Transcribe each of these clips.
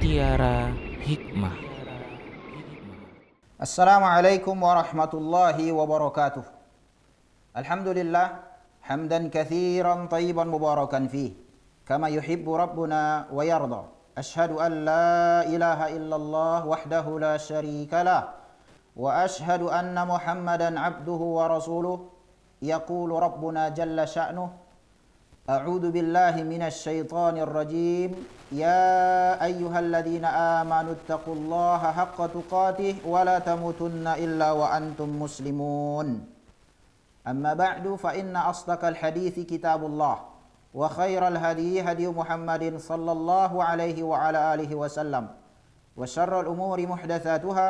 Mutiara Hikmah. Assalamualaikum warahmatullahi wabarakatuh. Alhamdulillah hamdan katsiran tayyiban mubarakan fih kama yuhibbu rabbuna wa yarda. Ashhadu an la ilaha illallah wahdahu la syarika lah wa ashhadu anna Muhammadan abduhu wa rasuluh. Yaqulu rabbuna jalla sya'nuh. أعوذ بالله من الشيطان الرجيم يا أيها الذين آمنوا اتقوا الله حق تقاته ولا تموتن إلا وأنتم مسلمون أما بعد فإن أصدق الحديث كتاب الله وخير الهدي هدي محمد صلى الله عليه وعلى آله وسلم وشر الأمور محدثاتها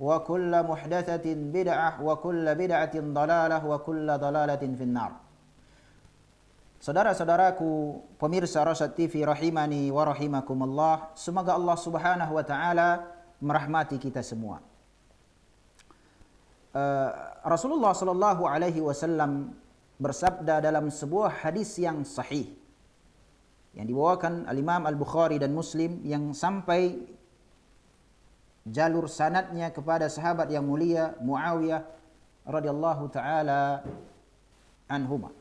وكل محدثة بدعة وكل بدعة ضلالة وكل ضلالة في النار. Saudara-saudaraku pemirsa Rosyad TV rahimani wa rahimakumullah, semoga Allah Subhanahu wa taala merahmati kita semua. Rasulullah sallallahu alaihi wasallam bersabda dalam sebuah hadis yang sahih yang dibawakan al-Imam Al-Bukhari dan Muslim, yang sampai jalur sanadnya kepada sahabat yang mulia Muawiyah radhiyallahu taala anhuma.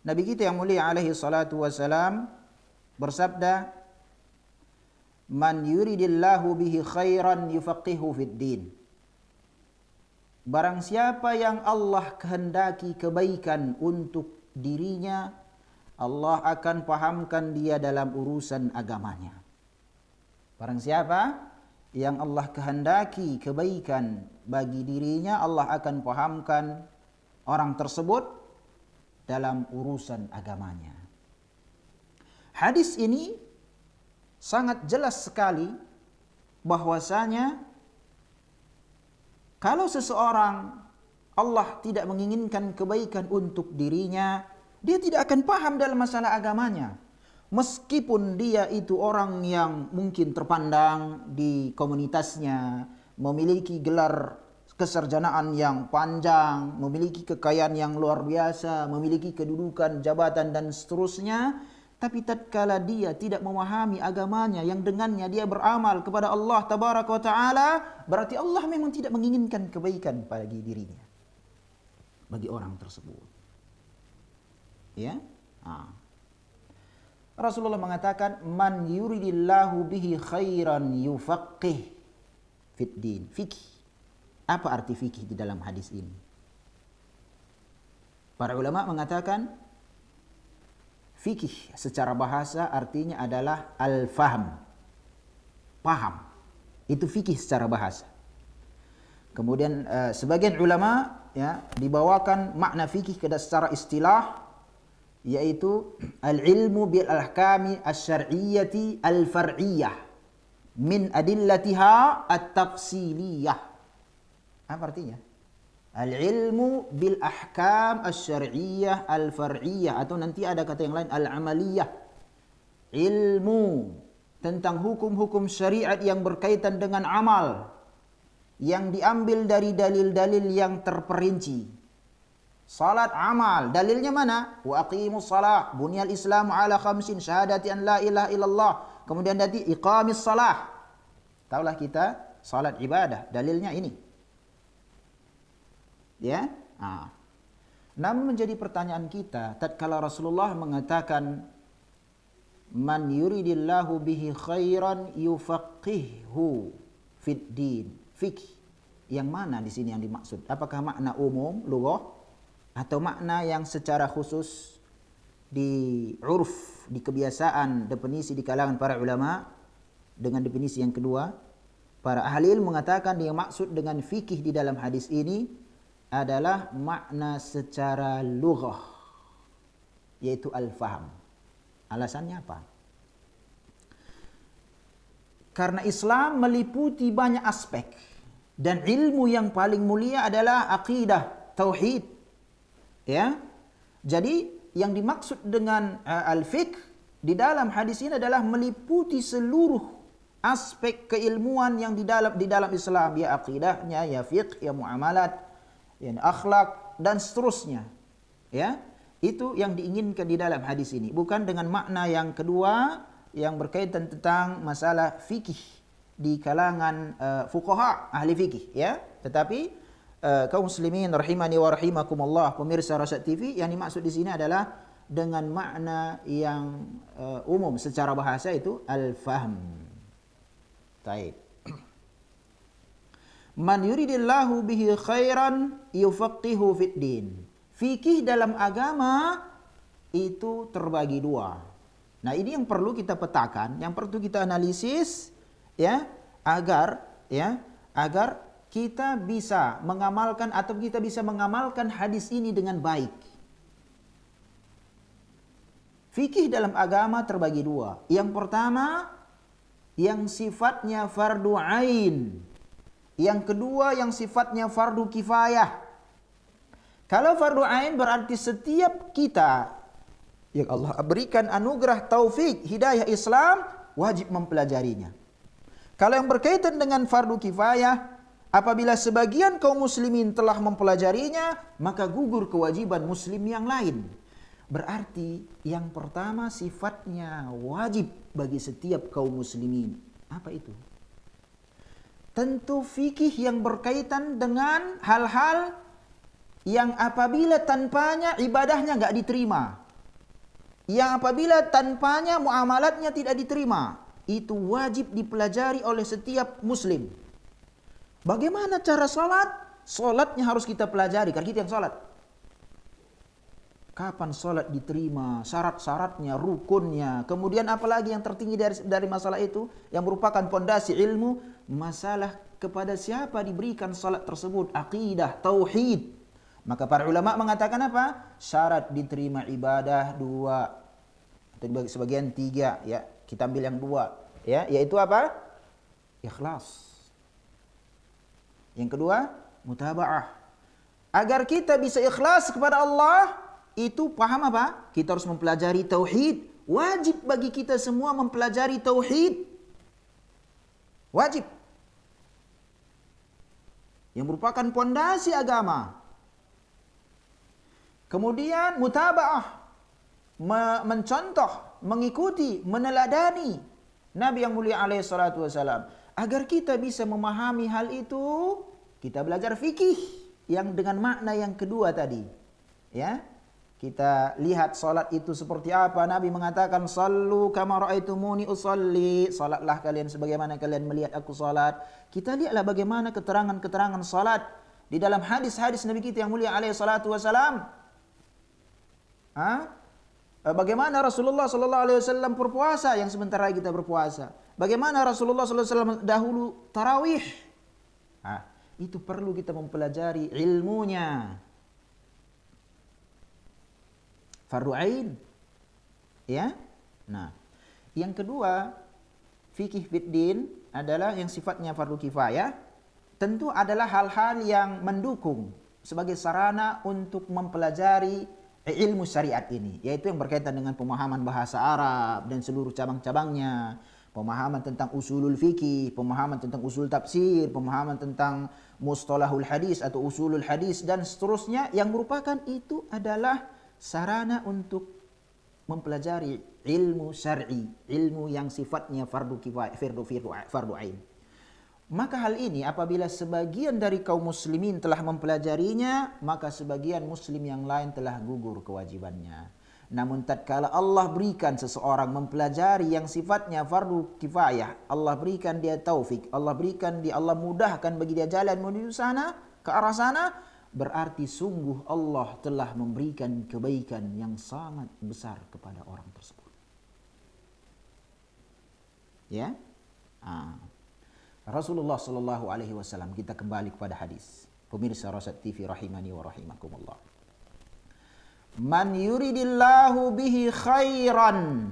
Nabi kita yang mulia alaihi salatu wassalam bersabda, "Man yuridillahu bihi khairan yufaqihu fid din." Barang siapa yang Allah kehendaki kebaikan untuk dirinya, Allah akan pahamkan dia dalam urusan agamanya. Barang siapa yang Allah kehendaki kebaikan bagi dirinya, Allah akan pahamkan orang tersebut dalam urusan agamanya. Hadis ini sangat jelas sekali bahwasanya kalau seseorang Allah tidak menginginkan kebaikan untuk dirinya, dia tidak akan paham dalam masalah agamanya. Meskipun dia itu orang yang mungkin terpandang di komunitasnya, memiliki gelar kesarjanaan yang panjang, memiliki kekayaan yang luar biasa, memiliki kedudukan, jabatan dan seterusnya, tapi tatkala dia tidak memahami agamanya yang dengannya dia beramal kepada Allah tabaraka wa taala, berarti Allah memang tidak menginginkan kebaikan bagi dirinya, bagi orang tersebut. Ya? Rasulullah mengatakan, "Man yuridillahu bihi khairan yufaqih fid din." Fikih. Apa arti fikih di dalam hadis ini? Para ulama mengatakan fikih secara bahasa artinya adalah al-fahm, paham. Itu fikih secara bahasa. Kemudian sebagian ulama dibawakan makna fikih secara istilah, yaitu al-ilmu bil ahkami asy-syar'iyyati al-far'iyyah min adillatiha at-tafsiliyah. Apa artinya? Al-ilmu bil ahkam asy-syar'iyyah al-far'iyyah, atau nanti ada kata yang lain al-amaliyah. Ilmu tentang hukum-hukum syariat yang berkaitan dengan amal yang diambil dari dalil-dalil yang terperinci. Salat amal, dalilnya mana? Wa aqimus shalah, bunyal islamu ala khamsin, syahadati an la ilaha illallah. Kemudian nanti iqamis shalah. Taulah kita salat ibadah, dalilnya ini. Ya, namun menjadi pertanyaan kita, tatkala Rasulullah mengatakan, "Man yuridillahu bihi khairan yufaqihu fid din." Fikih. Yang mana di sini yang dimaksud? Apakah makna umum, lughah, atau makna yang secara khusus di uruf, di kebiasaan, definisi di kalangan para ulama dengan definisi yang kedua? Para ahli ilmu mengatakan yang maksud dengan fikih di dalam hadis ini adalah makna secara lughah, yaitu al-faham. Alasannya apa? Karena Islam meliputi banyak aspek, dan ilmu yang paling mulia adalah akidah, tauhid. Ya. Jadi yang dimaksud dengan al-fiqh di dalam hadis ini adalah meliputi seluruh aspek keilmuan yang di dalam Islam, ya akidahnya, ya fiqh, ya muamalat, ya akhlak dan seterusnya. Ya, itu yang diinginkan di dalam hadis ini, bukan dengan makna yang kedua yang berkaitan tentang masalah fikih di kalangan fuqaha, ahli fikih ya. Tetapi kaum muslimin rahimani wa rahimakumullah, pemirsa Rasyad TV, yang dimaksud di sini adalah dengan makna yang umum secara bahasa itu al-fahm. Taib. Man yuridillahu bihi khairan yufaqihu fid din. Fikih dalam agama itu terbagi dua. Nah, ini yang perlu kita petakan, yang perlu kita analisis ya, agar kita bisa mengamalkan atau kita bisa mengamalkan hadis ini dengan baik. Fikih dalam agama terbagi dua. Yang pertama, yang sifatnya fardu ain. Yang kedua, yang sifatnya fardu kifayah. Kalau fardu ain berarti setiap kita yang Allah berikan anugerah taufik hidayah Islam wajib mempelajarinya. Kalau yang berkaitan dengan fardu kifayah, apabila sebagian kaum muslimin telah mempelajarinya, maka gugur kewajiban muslim yang lain. Berarti yang pertama sifatnya wajib bagi setiap kaum muslimin. Apa itu? Tentu fikih yang berkaitan dengan hal-hal yang apabila tanpanya ibadahnya nggak diterima. Yang apabila tanpanya muamalatnya tidak diterima. Itu wajib dipelajari oleh setiap muslim. Bagaimana cara sholat? Sholatnya harus kita pelajari, karena kita yang sholat. Kapan sholat diterima, syarat-syaratnya, rukunnya, kemudian apalagi yang tertinggi dari masalah itu, yang merupakan pondasi ilmu, masalah kepada siapa diberikan sholat tersebut, akidah, tauhid. Maka para ulama mengatakan apa? Syarat diterima ibadah dua, atau sebagian tiga, ya kita ambil yang dua, ya, yaitu apa? Ikhlas. Yang kedua, mutaba'ah. Agar kita bisa ikhlas kepada Allah, itu paham apa? Kita harus mempelajari tauhid. Wajib bagi kita semua mempelajari tauhid. Wajib. Yang merupakan pondasi agama. Kemudian mutaba'ah. Mencontoh, mengikuti, meneladani Nabi yang mulia alaihi salatu wasalam. Agar kita bisa memahami hal itu, kita belajar fikih yang dengan makna yang kedua tadi. Ya. Kita lihat salat itu seperti apa. Nabi mengatakan, "Shallu kama ra'aitumuni usalli." Salatlah kalian sebagaimana kalian melihat aku salat. Kita lihatlah bagaimana keterangan-keterangan salat di dalam hadis-hadis Nabi kita yang mulia alaihi salatu wasalam. Bagaimana Rasulullah sallallahu alaihi wasallam berpuasa yang sebentar lagi kita berpuasa. Bagaimana Rasulullah sallallahu alaihi wasallam dahulu tarawih. Itu perlu kita mempelajari ilmunya. Fardu ain. Ya. Nah, yang kedua, fikih fiddin adalah yang sifatnya fardu kifayah. Tentu adalah hal-hal yang mendukung sebagai sarana untuk mempelajari ilmu syariat ini, yaitu yang berkaitan dengan pemahaman bahasa Arab dan seluruh cabang-cabangnya, pemahaman tentang usulul fikih, pemahaman tentang usul tafsir, pemahaman tentang mustalahul hadis atau usulul hadis dan seterusnya, yang merupakan itu adalah sarana untuk mempelajari ilmu syar'i, ilmu yang sifatnya fardu kifayah, fardu ain. Maka hal ini apabila sebagian dari kaum muslimin telah mempelajarinya, maka sebagian muslim yang lain telah gugur kewajibannya. Namun tatkala Allah berikan seseorang mempelajari yang sifatnya fardu kifayah, Allah berikan dia taufik, Allah mudahkan bagi dia jalan menuju sana, ke arah sana, berarti sungguh Allah telah memberikan kebaikan yang sangat besar kepada orang tersebut. Ya. Rasulullah sallallahu alaihi wasallam, kita kembali kepada hadis. Pemirsa Rasyad TV rahimani wa rahimakumullah. Man yuridillahu bihi khairan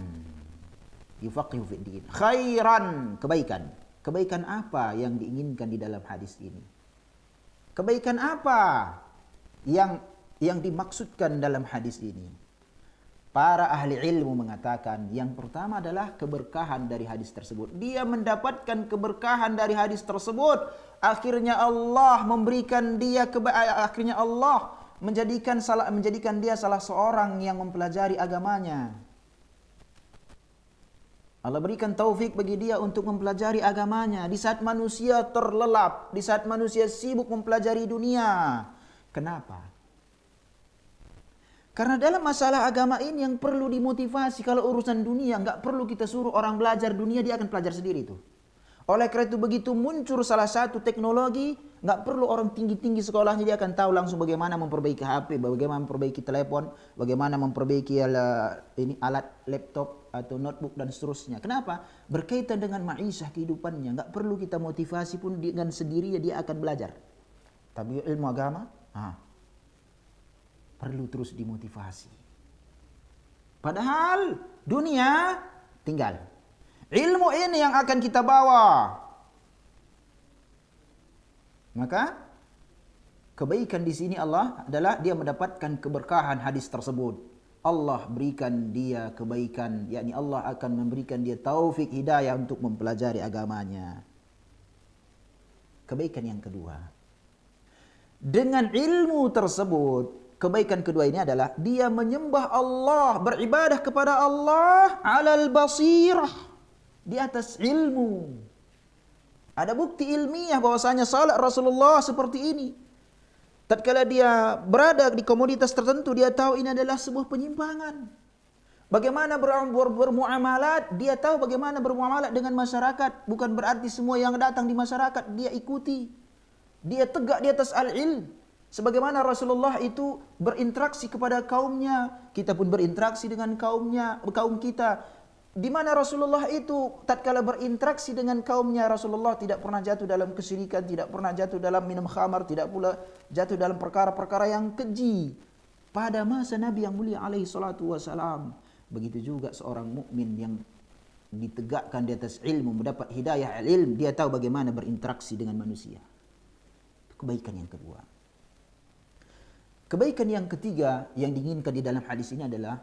yufaqihu fid din. Khairan, kebaikan. Kebaikan apa yang diinginkan di dalam hadis ini? Kebaikan apa yang dimaksudkan dalam hadis ini? Para ahli ilmu mengatakan yang pertama adalah keberkahan dari hadis tersebut. Dia mendapatkan keberkahan dari hadis tersebut. Akhirnya Allah memberikan dia akhirnya Allah menjadikan dia salah seorang yang mempelajari agamanya. Allah berikan taufik bagi dia untuk mempelajari agamanya di saat manusia terlelap, di saat manusia sibuk mempelajari dunia. Kenapa? Karena dalam masalah agama ini yang perlu dimotivasi. Kalau urusan dunia nggak perlu kita suruh orang belajar dunia, dia akan belajar sendiri itu. Oleh karena itu begitu muncul salah satu teknologi, nggak perlu orang tinggi-tinggi sekolahnya, dia akan tahu langsung bagaimana memperbaiki HP, bagaimana memperbaiki telepon, bagaimana memperbaiki alat laptop atau notebook dan seterusnya. Kenapa? Berkaitan dengan ma'isyah kehidupannya. Nggak perlu kita motivasi pun, dengan sendirinya dia akan belajar. Tapi ilmu agama, perlu terus dimotivasi. Padahal dunia tinggal. Ilmu ini yang akan kita bawa. Maka kebaikan di sini Allah adalah dia mendapatkan keberkahan hadis tersebut. Allah berikan dia kebaikan, yakni Allah akan memberikan dia taufik hidayah untuk mempelajari agamanya. Kebaikan yang kedua. Dengan ilmu tersebut, kebaikan kedua ini adalah dia menyembah Allah, beribadah kepada Allah alal basirah, di atas ilmu. Ada bukti ilmiah bahwasanya salat Rasulullah seperti ini. Tatkala dia berada di komoditas tertentu, dia tahu ini adalah sebuah penyimpangan. Bagaimana bermuamalat, dia tahu bagaimana bermuamalat dengan masyarakat. Bukan berarti semua yang datang di masyarakat dia ikuti. Dia tegak di atas al-ilm. Sebagaimana Rasulullah itu berinteraksi kepada kaumnya, kita pun berinteraksi dengan kaum kita. Di mana Rasulullah itu tatkala berinteraksi dengan kaumnya, Rasulullah tidak pernah jatuh dalam kesyirikan, tidak pernah jatuh dalam minum khamar, tidak pula jatuh dalam perkara-perkara yang keji. Pada masa Nabi yang mulia alaihi salatu wasalam, begitu juga seorang mukmin yang ditegakkan di atas ilmu, mendapat hidayah ilmu, dia tahu bagaimana berinteraksi dengan manusia. Itu kebaikan yang kedua. Kebaikan yang ketiga yang diinginkan di dalam hadis ini adalah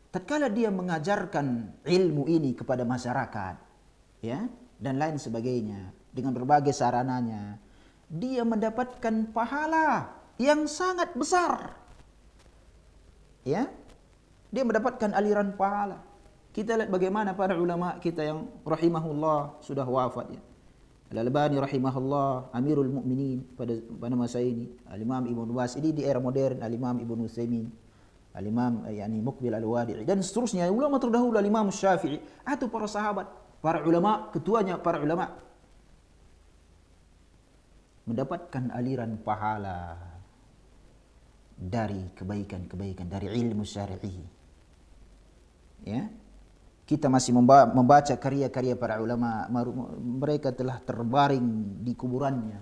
tatkala dia mengajarkan ilmu ini kepada masyarakat, ya, dan lain sebagainya dengan berbagai sarananya, dia mendapatkan pahala yang sangat besar. Ya. Dia mendapatkan aliran pahala. Kita lihat bagaimana para ulama kita yang rahimahullah sudah wafat, ya. Al-Albani rahimahullah, Amirul Mukminin pada masa ini, Al-Imam Ibnu Baz ini di era modern, Al-Imam Ibnu Utsaimin, Al-Imam Muqbil Al-Wadi'i dan seterusnya, ulama terdahulu, Al-Imam Syafi'i atau para sahabat, para ulama, ketuanya para ulama mendapatkan aliran pahala dari kebaikan-kebaikan dari ilmu syar'i. Ya. Kita masih membaca karya-karya para ulama, mereka telah terbaring di kuburannya,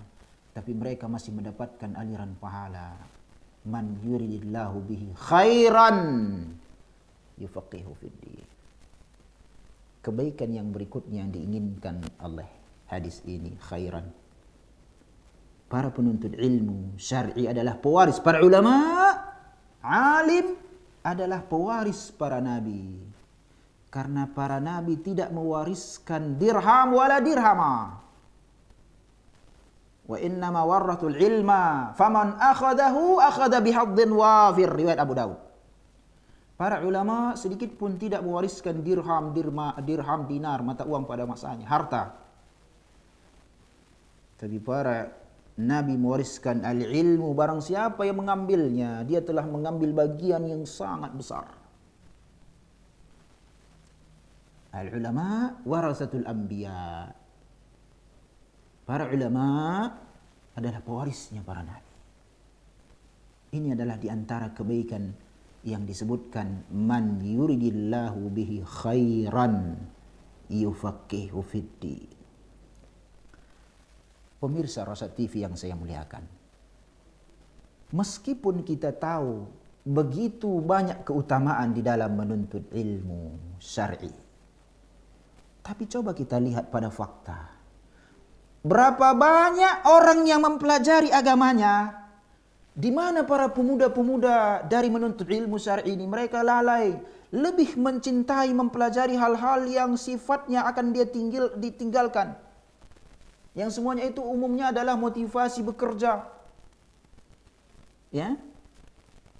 tapi mereka masih mendapatkan aliran pahala. Man yuridillahu bihi khairan yufaqihu fiddin. Kebaikan yang berikutnya yang diinginkan oleh hadis ini, khairan. Para penuntut ilmu syar'i adalah pewaris para ulama, alim adalah pewaris para nabi. Karena para nabi tidak mewariskan dirham wala dirhama. Wa innama warratul ilma faman akhadahu akhada bihaddin wafir, riwayat Abu Daud. Para ulama sedikit pun tidak mewariskan dirham, dinar, mata uang pada masanya, harta. Tapi para nabi mewariskan al-ilmu, barang siapa yang mengambilnya, dia telah mengambil bagian yang sangat besar. Al-ulama warasatul anbiya. Para ulama adalah pewarisnya para nabi. Ini adalah di antara kebaikan yang disebutkan, man yuridillahu bihi khairan yufaqihu fiddin. Pemirsa Rosa TV yang saya muliakan, meskipun kita tahu begitu banyak keutamaan di dalam menuntut ilmu syar'i, tapi coba kita lihat pada fakta. Berapa banyak orang yang mempelajari agamanya, di mana para pemuda-pemuda dari menuntut ilmu syar'i ini mereka lalai, lebih mencintai mempelajari hal-hal yang sifatnya akan dia ditinggalkan. Yang semuanya itu umumnya adalah motivasi bekerja. Ya.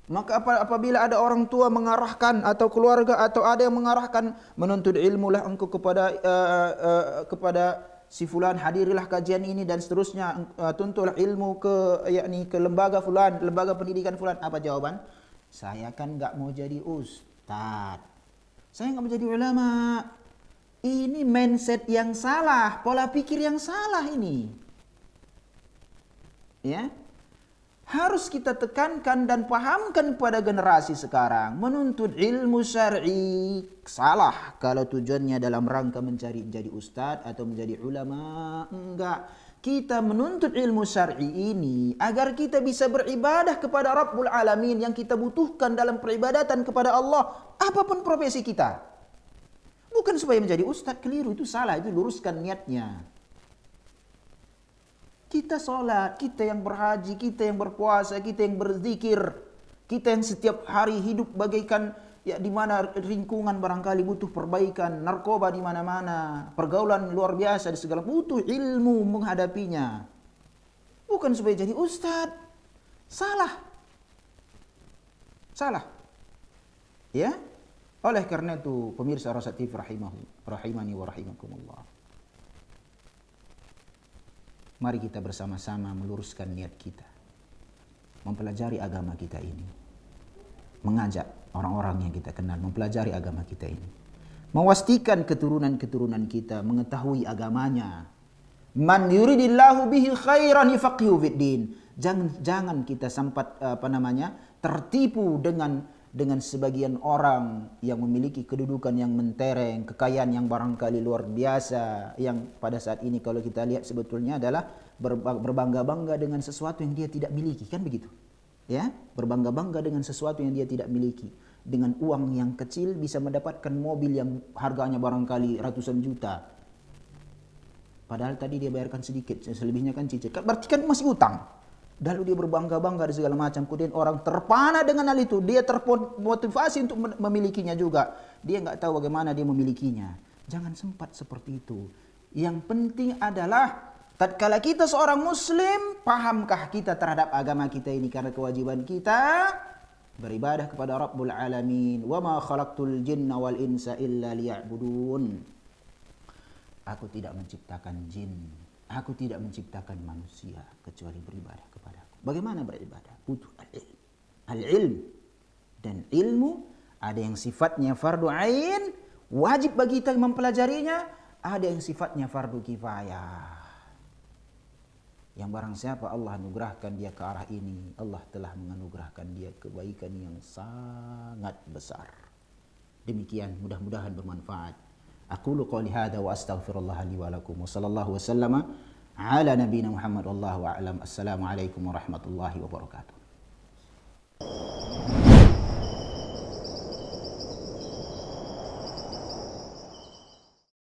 Maka apabila ada orang tua mengarahkan atau keluarga atau ada yang mengarahkan, menuntut ilmu lah engkau kepada si fulan, hadirilah kajian ini dan seterusnya, tuntutlah ilmu ke lembaga fulan, lembaga pendidikan fulan. Apa jawaban? Saya kan enggak mau jadi ustaz. Saya enggak mau jadi ulama. Ini mindset yang salah, pola pikir yang salah ini. Ya. Harus kita tekankan dan pahamkan pada generasi sekarang. Menuntut ilmu syar'i salah kalau tujuannya dalam rangka mencari jadi ustadz atau menjadi ulama. Enggak. Kita menuntut ilmu syar'i ini agar kita bisa beribadah kepada Rabbul Alamin yang kita butuhkan dalam peribadatan kepada Allah. Apapun profesi kita. Bukan supaya menjadi ustadz, keliru, itu salah, itu luruskan niatnya. Kita sholat, kita yang berhaji, kita yang berpuasa, kita yang berzikir, kita yang setiap hari hidup bagaikan ya di mana lingkungan barangkali butuh perbaikan, narkoba di mana-mana, pergaulan luar biasa di segala, butuh ilmu menghadapinya. Bukan supaya jadi ustadz. Salah. Salah. Ya? Oleh karena itu pemirsa Rasa TV rahimani wa rahimakumullah. Mari kita bersama-sama meluruskan niat kita. Mempelajari agama kita ini. Mengajak orang-orang yang kita kenal mempelajari agama kita ini. Memastikan keturunan-keturunan kita mengetahui agamanya. Man yuridillahu bihi khairan yufaqihu fiddin. Jangan kita sempat tertipu dengan sebagian orang yang memiliki kedudukan yang mentereng, kekayaan yang barangkali luar biasa, yang pada saat ini kalau kita lihat sebetulnya adalah berbangga-bangga dengan sesuatu yang dia tidak miliki, kan begitu? Ya, berbangga-bangga dengan sesuatu yang dia tidak miliki. Dengan uang yang kecil bisa mendapatkan mobil yang harganya barangkali ratusan juta. Padahal tadi dia bayarkan sedikit, selebihnya kan cicil. Berarti kan masih utang. Lalu dia berbangga-bangga di segala macam. Kemudian orang terpana dengan hal itu. Dia termotivasi untuk memilikinya juga. Dia nggak tahu bagaimana dia memilikinya. Jangan sempat seperti itu. Yang penting adalah tatkala kita seorang muslim, pahamkah kita terhadap agama kita ini? Karena kewajiban kita beribadah kepada Rabbul Alamin. Wa ma khalaqtul jinna wal insa illa liya'budun. Aku tidak menciptakan jin. Aku tidak menciptakan manusia kecuali beribadah kepadaku. Bagaimana beribadah? Butuh al-ilm. Al-ilm. Dan ilmu ada yang sifatnya fardu ain, wajib bagi kita mempelajarinya. Ada yang sifatnya fardu kifayah. Yang barang siapa Allah anugerahkan dia ke arah ini, Allah telah menganugerahkan dia kebaikan yang sangat besar. Demikian, mudah-mudahan bermanfaat. Aqulu qouli hadza wa astaghfirullah li wa lakum wa sallallahu wa sallama ala nabiyyina Muhammad wallahu a'lam. Assalamualaikum warahmatullahi wabarakatuh.